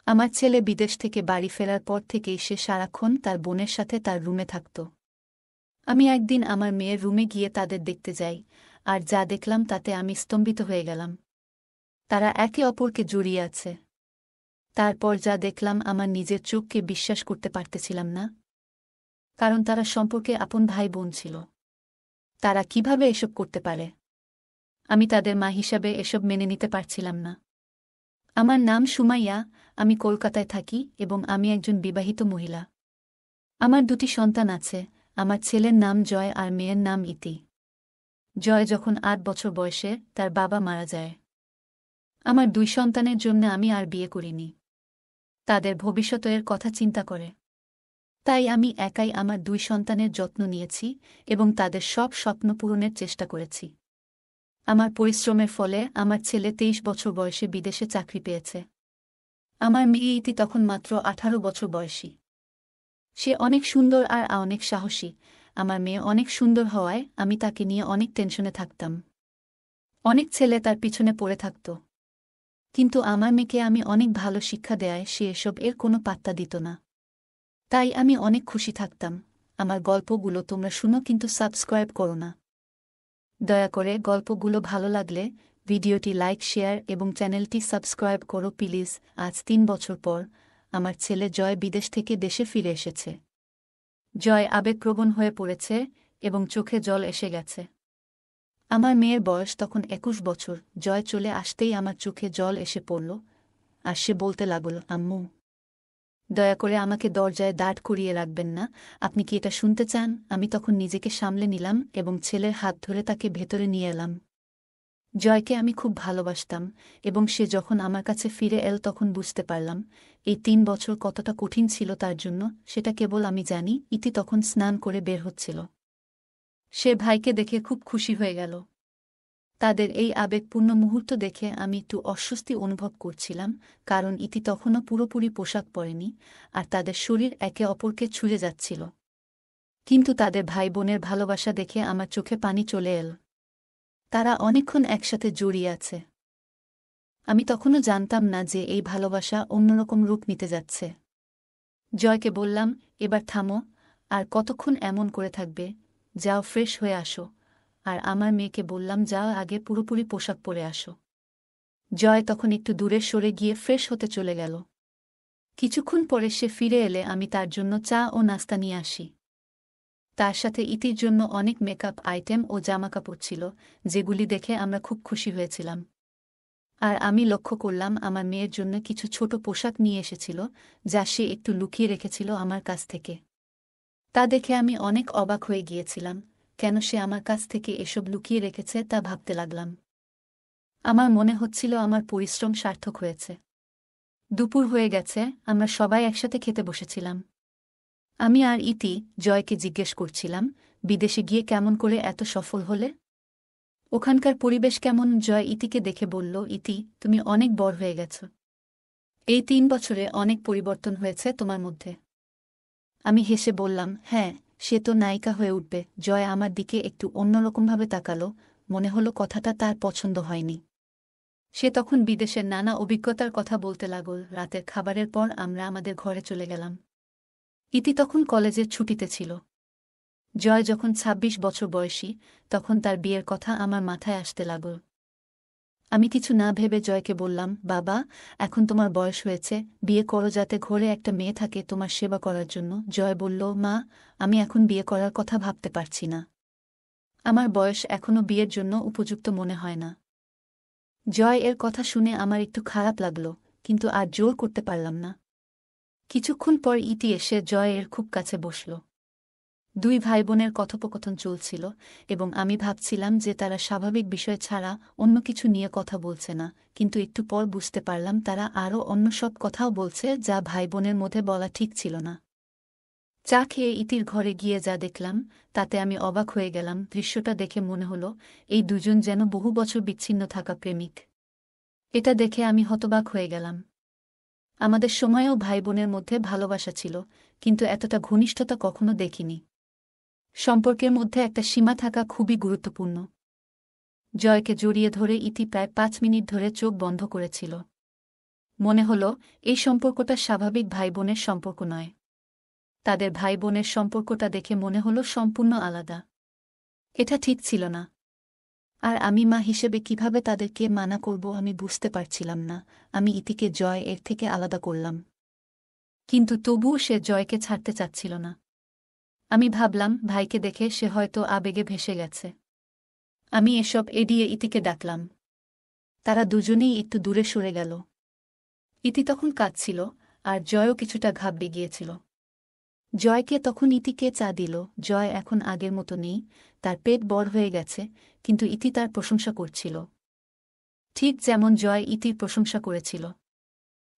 আমার ছেলে বিদেশ থেকে বাড়ি ফেরার পর থেকেই সে সারাক্ষণ তার বোনের সাথে তার রুমে থাকত। আমি একদিন আমার মেয়ের রুমে গিয়ে তাদের দেখতে যাই, আর যা দেখলাম তাতে আমি স্তম্ভিত হয়ে গেলাম। তারা একে অপরকে জড়িয়ে আছে। তারপর যা দেখলাম আমার নিজের চোখকে বিশ্বাস করতে পারতেছিলাম না, কারণ তারা সম্পর্কে আপন ভাই বোন ছিল। তারা কিভাবে এসব করতে পারে? আমি তাদের মা হিসাবে এসব মেনে নিতে পারছিলাম না। আমার নাম সুমাইয়া, আমি কলকাতায় থাকি এবং আমি একজন বিবাহিত মহিলা। আমার দুটি সন্তান আছে, আমার ছেলের নাম জয় আর মেয়ের নাম ইতি। জয় যখন ৮ বছর বয়সে তার বাবা মারা যায়। আমার দুই সন্তানের জন্য আমি আর বিয়ে করিনি। তাদের ভবিষ্যতের কথা চিন্তা করে তাই আমি একাই আমার দুই সন্তানের যত্ন নিয়েছি এবং তাদের সব স্বপ্ন পূরণের চেষ্টা করেছি। আমার পরিশ্রমের ফলে আমার ছেলে ২৩ বছর বয়সে বিদেশে চাকরি পেয়েছে। আমার মেয়ে ইতি তখন মাত্র ১৮ বছর বয়সী। সে অনেক সুন্দর আর অনেক সাহসী। আমার মেয়ে অনেক সুন্দর হওয়ায় আমি তাকে নিয়ে অনেক টেনশনে থাকতাম। অনেক ছেলে তার পিছনে পড়ে থাকত, কিন্তু আমার মেয়েকে আমি অনেক ভালো শিক্ষা দেয়ায় সে এসব এর কোনো পাত্তা দিত না। তাই আমি অনেক খুশি থাকতাম। আমার গল্পগুলো তোমরা শুনো, কিন্তু সাবস্ক্রাইব করো না। দয়া করে গল্পগুলো ভালো লাগলে ভিডিওটি লাইক, শেয়ার এবং চ্যানেলটি সাবস্ক্রাইব করো প্লিজ। আজ ৩ বছর পর আমার ছেলে জয় বিদেশ থেকে দেশে ফিরে এসেছে। জয় আবেগপ্রবণ হয়ে পড়েছে এবং চোখে জল এসে গেছে। আমার মেয়ের বয়স তখন ২১ বছর। জয় চলে আসতেই আমার চোখে জল এসে পড়ল, আর সে বলতে লাগল, আম্মু, দয়া করে আমাকে দরজায় দাঁড় করিয়ে রাখবেন না, আপনি কি এটা শুনতে চান? আমি তখন নিজেকে সামলে নিলাম এবং ছেলের হাত ধরে তাকে ভেতরে নিয়ে এলাম। জয়কে আমি খুব ভালোবাসতাম এবং সে যখন আমার কাছে ফিরে এল তখন বুঝতে পারলাম এই ৩ বছর কতটা কঠিন ছিল তার জন্য, সেটা কেবল আমি জানি। ইতি তখন স্নান করে বের হচ্ছিল। সে ভাইকে দেখে খুব খুশি হয়ে গেল। তাদের এই আবেগপূর্ণ মুহূর্ত দেখে আমি একটু অস্বস্তি অনুভব করছিলাম, কারণ ইতি তখনও পুরোপুরি পোশাক পরেনি আর তাদের শরীর একে অপরকে ছুঁয়ে যাচ্ছিল। কিন্তু তাদের ভাই বোনের ভালোবাসা দেখে আমার চোখে পানি চলে এল। তারা অনেকক্ষণ একসাথে জড়িয়ে আছে। আমি তখনও জানতাম না যে এই ভালোবাসা অন্যরকম রূপ নিতে যাচ্ছে। জয়কে বললাম, এবার থামো, আর কতক্ষণ এমন করে থাকবে? যাও, ফ্রেশ হয়ে আসো। আর আমার মেয়েকে বললাম, যাও, আগে পুরোপুরি পোশাক পরে আসো। জয় তখন একটু দূরে সরে গিয়ে ফ্রেশ হতে চলে গেল। কিছুক্ষণ পরে সে ফিরে এলে আমি তার জন্য চা ও নাস্তা নিয়ে আসি। তার সাথে ইতির জন্য অনেক মেকআপ আইটেম ও জামাকাপড় ছিল, যেগুলি দেখে আমরা খুব খুশি হয়েছিলাম। আর আমি লক্ষ্য করলাম আমার মেয়ের জন্য কিছু ছোট পোশাক নিয়ে এসেছিল, যা সে একটু লুকিয়ে রেখেছিল আমার কাছ থেকে। তা দেখে আমি অনেক অবাক হয়ে গিয়েছিলাম। কেন সে আমার কাছ থেকে এসব লুকিয়ে রেখেছে তা ভাবতে লাগলাম। আমার মনে হচ্ছিল আমার পরিশ্রম সার্থক হয়েছে। দুপুর হয়ে গেছে, আমরা সবাই একসাথে খেতে বসেছিলাম। আমি আর ইতি জয়কে জিজ্ঞেস করছিলাম, বিদেশে গিয়ে কেমন করে এত সফল হলে? ওখানকার পরিবেশ কেমন? জয় ইতিকে দেখে বলল, ইতি, তুমি অনেক বড় হয়ে গেছ। এই ৩ বছরে অনেক পরিবর্তন হয়েছে তোমার মধ্যে। আমি হেসে বললাম, হ্যাঁ, সে তো নায়িকা হয়ে উঠবে। জয় আমার দিকে একটু অন্যরকমভাবে তাকালো, মনে হলো কথাটা তার পছন্দ হয়নি। সে তখন বিদেশের নানা অভিজ্ঞতার কথা বলতে লাগল। রাতের খাবারের পর আমরা আমাদের ঘরে চলে গেলাম। ইতি তখন কলেজের ছুটিতে ছিল। জয় যখন ২৬ বছর বয়সী, তখন তার বিয়ের কথা আমার মাথায় আসতে লাগল। আমি কিছু না ভেবে জয়কে বললাম, বাবা, এখন তোমার বয়স হয়েছে, বিয়ে করো যাতে ঘরে একটা মেয়ে থাকে তোমার সেবা করার জন্য। জয় বলল, মা, আমি এখন বিয়ে করার কথা ভাবতে পারছি না। আমার বয়স এখনও বিয়ের জন্য উপযুক্ত মনে হয় না। জয় এর কথা শুনে আমার একটু খারাপ লাগল, কিন্তু আর জোর করতে পারলাম না। কিছুক্ষণ পর ইতি এসে জয় এর খুব কাছে বসল। দুই ভাইবোনের কথোপকথন চলছিল এবং আমি ভাবছিলাম যে তারা স্বাভাবিক বিষয় ছাড়া অন্য কিছু নিয়ে কথা বলছে না, কিন্তু একটু পর বুঝতে পারলাম তারা আরও অন্য সব কথাও বলছে যা ভাইবোনের মধ্যে বলা ঠিক ছিল না। চা খেয়ে ইতির ঘরে গিয়ে যা দেখলাম তাতে আমি অবাক হয়ে গেলাম। দৃশ্যটা দেখে মনে হলো এই দুজন যেন বহু বছর বিচ্ছিন্ন থাকা প্রেমিক। এটা দেখে আমি হতবাক হয়ে গেলাম। আমাদের সময়েও ভাইবোনের মধ্যে ভালোবাসা ছিল, কিন্তু এতটা ঘনিষ্ঠতা কখনো দেখিনি। সম্পর্কের মধ্যে একটা সীমা থাকা খুবই গুরুত্বপূর্ণ। জয়কে জড়িয়ে ধরে ইতি প্রায় ৫ মিনিট ধরে চোখ বন্ধ করেছিল। মনে হল এই সম্পর্কটা স্বাভাবিক ভাই বোনের সম্পর্ক নয়। তাদের ভাই বোনের সম্পর্কটা দেখে মনে হল সম্পূর্ণ আলাদা। এটা ঠিক ছিল না। আর আমি মা হিসেবে কিভাবে তাদেরকে মানা করব আমি বুঝতে পারছিলাম না। আমি ইতিকে জয় এর থেকে আলাদা করলাম, কিন্তু তবুও সে জয়কে ছাড়তে চাচ্ছিল না। আমি ভাবলাম ভাইকে দেখে সে হয়তো আবেগে ভেসে গেছে। আমি এসব এড়িয়ে ইতিকে ডাকলাম। তারা দুজনেই একটু দূরে সরে গেল। ইতি তখন কাঁদছিল, আর জয়ও কিছুটা ঘাবড়ে গিয়েছিল। জয়কে তখন ইতিকে চা দিল। জয় এখন আগের মতো নেই, তার পেট বড় হয়ে গেছে, কিন্তু ইতি তার প্রশংসা করছিল, ঠিক যেমন জয় ইতির প্রশংসা করেছিল।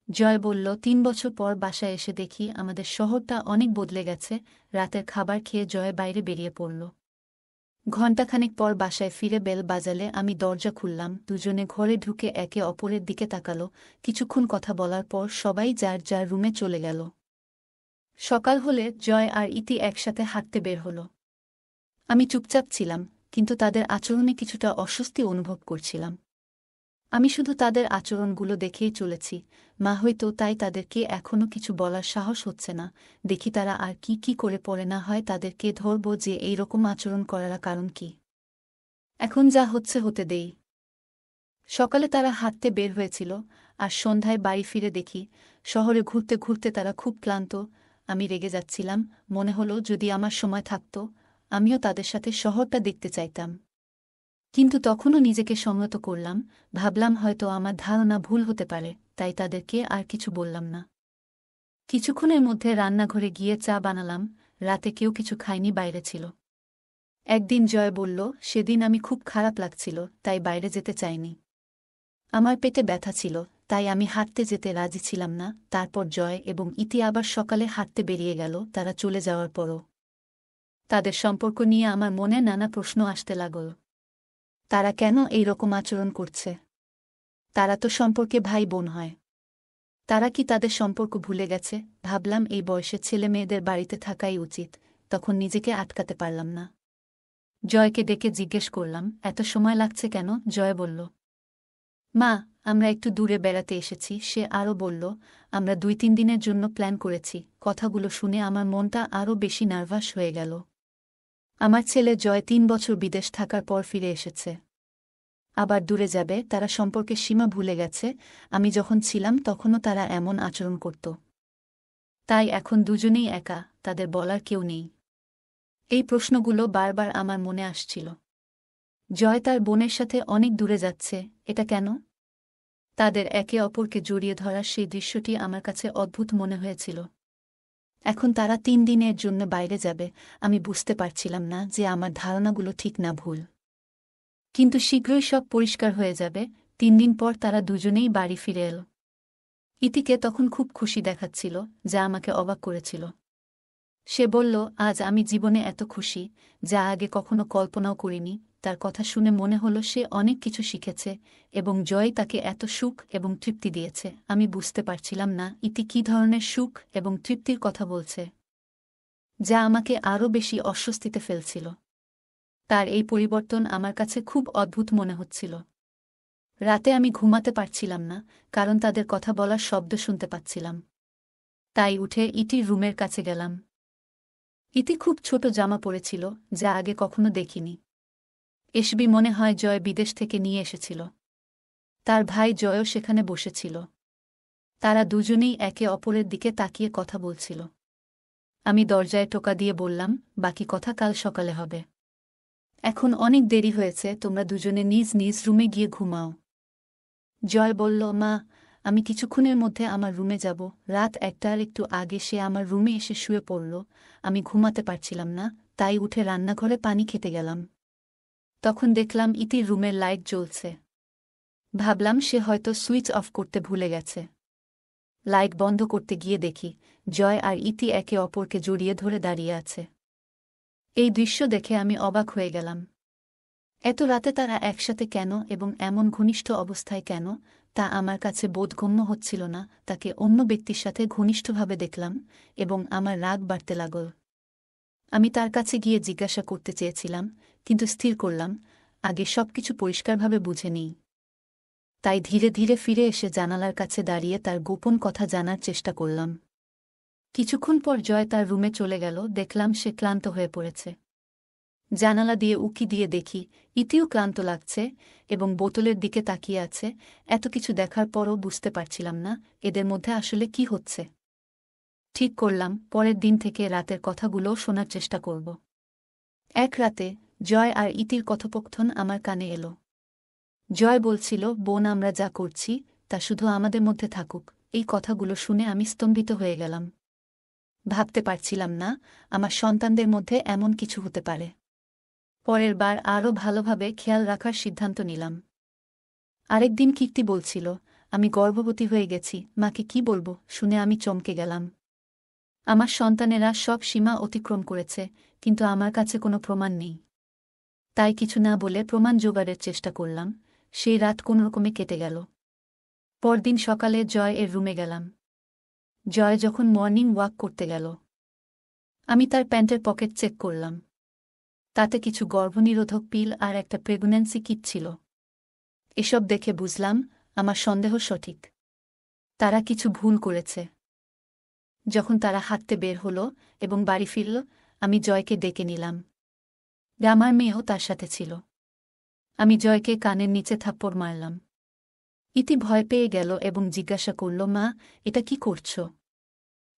জয় বলল, ৩ বছর পর বাসায় এসে দেখি আমাদের শহরটা অনেক বদলে গেছে। রাতের খাবার খেয়ে জয় বাইরে বেরিয়ে পড়ল। ঘণ্টাখানেক পর বাসায় ফিরে বেল বাজালে আমি দরজা খুললাম। দুজনে ঘরে ঢুকে একে অপরের দিকে তাকালো। কিছুক্ষণ কথা বলার পর সবাই যার যার রুমে চলে গেল। সকাল হলে জয় আর ইতি একসাথে হাঁটতে বের হল। আমি চুপচাপ ছিলাম, কিন্তু তাদের আচরণে কিছুটা অস্বস্তি অনুভব করছিলাম। আমি শুধু তাদের আচরণগুলো দেখেই চলেছি। মা হয়তো তাই তাদেরকে এখনও কিছু বলার সাহস হচ্ছে না। দেখি তারা আর কি কি করে পড়ে, না হয় তাদেরকে ধরব যে এই রকম আচরণ করার কারণ কি। এখন যা হচ্ছে হতে দেই। সকালে তারা হাঁটতে বের হয়েছিল, আর সন্ধ্যায় বাড়ি ফিরে দেখি শহরে ঘুরতে ঘুরতে তারা খুব ক্লান্ত। আমি রেগে যাচ্ছিলাম। মনে হলো যদি আমার সময় থাকত, আমিও তাদের সাথে শহরটা দেখতে চাইতাম। কিন্তু তখনও নিজেকে সংযত করলাম। ভাবলাম হয়তো আমার ধারণা ভুল হতে পারে, তাই তাদেরকে আর কিছু বললাম না। কিছুক্ষণের মধ্যে রান্নাঘরে গিয়ে চা বানালাম। রাতে কেউ কিছু খায়নি, বাইরে ছিল। একদিন জয় বলল, সেদিন আমি খুব খারাপ লাগছিল, তাই বাইরে যেতে চাইনি। আমার পেটে ব্যথা ছিল, তাই আমি হাঁটতে যেতে রাজি ছিলাম না। তারপর জয় এবং ইতি আবার সকালে হাঁটতে বেরিয়ে গেল। তারা চলে যাওয়ার পরও তাদের সম্পর্ক নিয়ে আমার মনে নানা প্রশ্ন আসতে লাগল। তারা কেন এই রকম আচরণ করছে? তারা তো সম্পর্কে ভাই বোন হয়। তারা কি তাদের সম্পর্ক ভুলে গেছে? ভাবলাম এই বয়সে ছেলে মেয়েদের বাড়িতে থাকাই উচিত। তখন নিজেকে আটকাতে পারলাম না। জয়কে ডেকে জিজ্ঞেস করলাম, এত সময় লাগছে কেন? জয় বলল, মা, আমরা একটু দূরে বেড়াতে এসেছি। সে আরও বলল, আমরা ২-৩ দিনের জন্য প্ল্যান করেছি। কথাগুলো শুনে আমার মনটা আরও বেশি নার্ভাস হয়ে গেল। আমার ছেলে জয় ৩ বছর বিদেশ থাকার পর ফিরে এসেছে, আবার দূরে যাবে। তারা সম্পর্কের সীমা ভুলে গেছে। আমি যখন ছিলাম তখনও তারা এমন আচরণ করত। তাই এখন দুজনেই একা, তাদের বলার কেউ নেই। এই প্রশ্নগুলো বারবার আমার মনে আসছিল। জয় তার বোনের সাথে অনেক দূরে যাচ্ছে, এটা কেন? তাদের একে অপরকে জড়িয়ে ধরার সেই দৃশ্যটি আমার কাছে অদ্ভুত মনে হয়েছিল। এখন তারা ৩ দিনের জন্য বাইরে যাবে। আমি বুঝতে পারছিলাম না যে আমার ধারণাগুলো ঠিক না ভুল। কিন্তু শীঘ্রই সব পরিষ্কার হয়ে যাবে। ৩ দিন পর তারা দুজনেই বাড়ি ফিরে এল। ইতিকে তখন খুব খুশি দেখাচ্ছিল, যা আমাকে অবাক করেছিল। সে বলল, আজ আমি জীবনে এত খুশি, যা আগে কখনো কল্পনাও করিনি। তার কথা শুনে মনে হলো সে অনেক কিছু শিখেছে, এবং জয় তাকে এত সুখ এবং তৃপ্তি দিয়েছে। আমি বুঝতে পারছিলাম না ইতি কী ধরনের সুখ এবং তৃপ্তির কথা বলছে, যা আমাকে আরও বেশি অস্বস্তিতে ফেলছিল। তার এই পরিবর্তন আমার কাছে খুব অদ্ভুত মনে হচ্ছিল। রাতে আমি ঘুমাতে পারছিলাম না, কারণ তাদের কথা বলার শব্দ শুনতে পাচ্ছিলাম। তাই উঠে ইতির রুমের কাছে গেলাম। ইতি খুব ছোট জামা পরেছিল, যা আগে কখনো দেখিনি। এসবি মনে হয় জয় বিদেশ থেকে নিয়ে এসেছিল। তার ভাই জয়ও সেখানে বসেছিল। তারা দুজনেই একে অপরের দিকে তাকিয়ে কথা বলছিল। আমি দরজায় টোকা দিয়ে বললাম, বাকি কথা কাল সকালে হবে। এখন অনেক দেরি হয়েছে, তোমরা দুজনে নিজ নিজ রুমে গিয়ে ঘুমাও। জয় বলল, মা, আমি কিছুক্ষণের মধ্যে আমার রুমে যাব। রাত ১টার একটু আগে সে আমার রুমে এসে শুয়ে পড়ল। আমি ঘুমাতে পারছিলাম না, তাই উঠে রান্নাঘরে পানি খেতে গেলাম। তখন দেখলাম ইতির রুমের লাইট জ্বলছে। ভাবলাম সে হয়তো সুইচ অফ করতে ভুলে গেছে। লাইট বন্ধ করতে গিয়ে দেখি জয় আর ইতি একে অপরকে জড়িয়ে ধরে দাঁড়িয়ে আছে। এই দৃশ্য দেখে আমি অবাক হয়ে গেলাম। এত রাতে তারা একসাথে কেন এবং এমন ঘনিষ্ঠ অবস্থায় কেন, তা আমার কাছে বোধগম্য হচ্ছিল না। তাকে অন্য ব্যক্তির সাথে ঘনিষ্ঠভাবে দেখলাম, এবং আমার রাগ বাড়তে লাগল। আমি তার কাছে গিয়ে জিজ্ঞাসা করতে চেয়েছিলাম, কিন্তু স্থির করলাম, আগে সবকিছু পরিষ্কারভাবে বুঝে নিই। তাই ধীরে ধীরে ফিরে এসে জানালার কাছে দাঁড়িয়ে তার গোপন কথা জানার চেষ্টা করলাম। কিছুক্ষণ পর জয় তার রুমে চলে গেল। দেখলাম সে ক্লান্ত হয়ে পড়েছে। জানালা দিয়ে উঁকি দিয়ে দেখি ইতিও ক্লান্ত লাগছে এবং বোতলের দিকে তাকিয়ে আছে। এত কিছু দেখার পরও বুঝতে পারছিলাম না এদের মধ্যে আসলে কি হচ্ছে। ঠিক করলাম পরের দিন থেকে রাতের কথাগুলোও শোনার চেষ্টা করব। এক রাতে জয় আর ইতির কথোপকথন আমার কানে এলো। জয় বলছিল, বোন, আমরা যা করছি তা শুধু আমাদের মধ্যে থাকুক। এই কথাগুলো শুনে আমি স্তম্ভিত হয়ে গেলাম। ভাবতে পারছিলাম না আমার সন্তানদের মধ্যে এমন কিছু হতে পারে। পরের বার আরও ভালোভাবে খেয়াল রাখার সিদ্ধান্ত নিলাম। আরেকদিন কীর্তি বলছিল, আমি গর্ভবতী হয়ে গেছি। মাকে কি বলবো শুনে আমি চমকে গেলাম। আমার সন্তানেরা সব সীমা অতিক্রম করেছে, কিন্তু আমার কাছে কোনো প্রমাণ নেই। তাই কিছু না বলে প্রমাণ জোগাড়ের চেষ্টা করলাম। সেই রাত কোনোরকমে কেটে গেল। পরদিন সকালে জয় এর রুমে গেলাম। জয় যখন মর্নিং ওয়াক করতে গেল, আমি তার প্যান্টের পকেট চেক করলাম। তাতে কিছু গর্ভনিরোধক পিল আর একটা প্রেগন্যান্সি কিট ছিল। এসব দেখে বুঝলাম আমার সন্দেহ সঠিক। তারা কিছু ভুল করেছে। যখন তারা হাঁটতে বের হলো এবং বাড়ি ফিরল, আমি জয়কে ডেকে নিলাম। আমার মেয়েও তার সাথে ছিল। আমি জয়কে কানের নিচে থাপ্পড় মারলাম। ইতি ভয় পেয়ে গেল এবং জিজ্ঞাসা করল, মা, এটা কি করছ?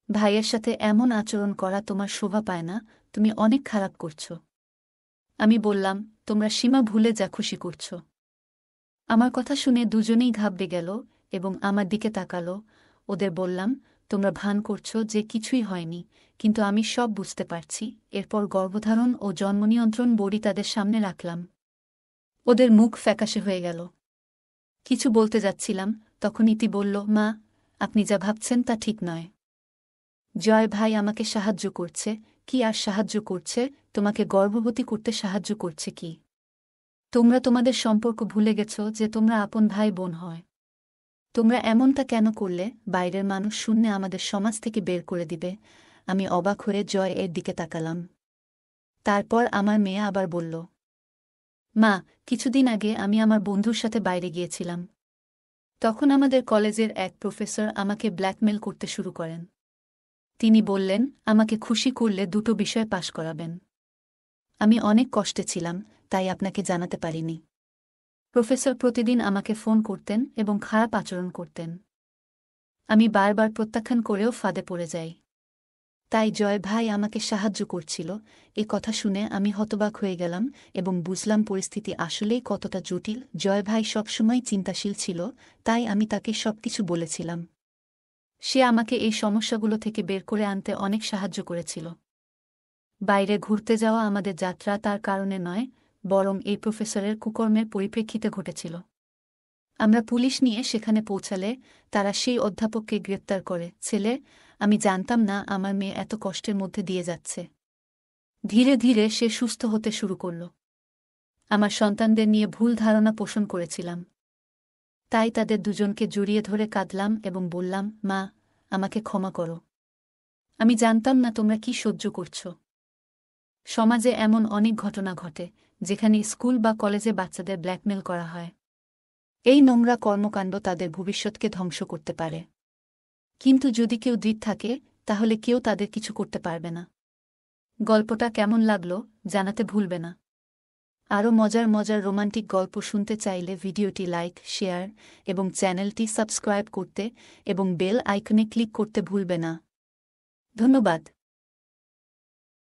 ভাইয়ের সাথে এমন আচরণ করা তোমার শোভা পায় না, তুমি অনেক খারাপ করছ। আমি বললাম, তোমরা সীমা ভুলে যা খুশি করছ। আমার কথা শুনে দুজনেই ঘাবড়ে গেল এবং আমার দিকে তাকালো। ওদের বললাম, তোমরা ভান করছ যে কিছুই হয়নি, কিন্তু আমি সব বুঝতে পারছি। এরপর গর্ভধারণ ও জন্মনিয়ন্ত্রণ বড়ি তাদের সামনে রাখলাম। ওদের মুখ ফ্যাকাশে হয়ে গেল। কিছু বলতে যাচ্ছিলাম, তখন ইতি বলল, মা, আপনি যা ভাবছেন তা ঠিক নয়। জয় ভাই আমাকে সাহায্য করছে। কি আর সাহায্য করছে? তোমাকে গর্ভবতী করতে সাহায্য করছে কি? তোমরা তোমাদের সম্পর্ক ভুলে গেছ যে তোমরা আপন ভাই বোন হয়। তোমরা এমনটা কেন করলে? বাইরের মানুষ শুনলে আমাদের সমাজ থেকে বের করে দিবে। আমি অবাক হয়ে জয় এর দিকে তাকালাম। তারপর আমার মেয়ে আবার বলল, মা, কিছুদিন আগে আমি আমার বন্ধুর সাথে বাইরে গিয়েছিলাম। তখন আমাদের কলেজের এক প্রফেসর আমাকে ব্ল্যাকমেল করতে শুরু করেন। তিনি বললেন, আমাকে খুশি করলে 2টো বিষয় পাশ করাবেন। আমি অনেক কষ্টে ছিলাম, তাই আপনাকে জানাতে পারিনি। প্রফেসর প্রতিদিন আমাকে ফোন করতেন এবং খারাপ আচরণ করতেন। আমি বারবার প্রত্যাখ্যান করেও ফাঁদে পড়ে যাই। তাই জয় ভাই আমাকে সাহায্য করছিল। এ কথা শুনে আমি হতবাক হয়ে গেলাম এবং বুঝলাম পরিস্থিতি আসলেই কতটা জটিল। জয় ভাই সবসময় চিন্তাশীল ছিল, তাই আমি তাকে সবকিছু বলেছিলাম। সে আমাকে এই সমস্যাগুলো থেকে বের করে আনতে অনেক সাহায্য করেছিল। বাইরে ঘুরতে যাওয়া আমাদের যাত্রা তার কারণে নয়, বরং এই প্রফেসরের কুকর্মের পরিপ্রেক্ষিতে ঘটেছিল। আমরা পুলিশ নিয়ে সেখানে পৌঁছালে তারা সেই অধ্যাপককে গ্রেপ্তার করে। ছেলে, আমি জানতাম না আমার মেয়ে এত কষ্টের মধ্যে দিয়ে যাচ্ছে। ধীরে ধীরে সে সুস্থ হতে শুরু করল। আমার সন্তানদের নিয়ে ভুল ধারণা পোষণ করেছিলাম। তাই তাদের দুজনকে জড়িয়ে ধরে কাঁদলাম এবং বললাম, মা, আমাকে ক্ষমা করো। আমি জানতাম না তোমরা কি সহ্য করছ। সমাজে এমন অনেক ঘটনা ঘটে যেখানে স্কুল বা কলেজে বাচ্চাদের ব্ল্যাকমেল করা হয়। এই নোংরা কর্মকাণ্ড তাদের ভবিষ্যৎকে ধ্বংস করতে পারে। কিন্তু যদি কেউ দৃঢ় থাকে, তাহলে কেউ তাদের কিছু করতে পারবে না। গল্পটা কেমন লাগলো জানাতে ভুলবে না। আরও মজার মজার রোমান্টিক গল্প শুনতে চাইলে ভিডিওটি লাইক, শেয়ার এবং চ্যানেলটি সাবস্ক্রাইব করতে এবং বেল আইকনে ক্লিক করতে ভুলবে না। ধন্যবাদ।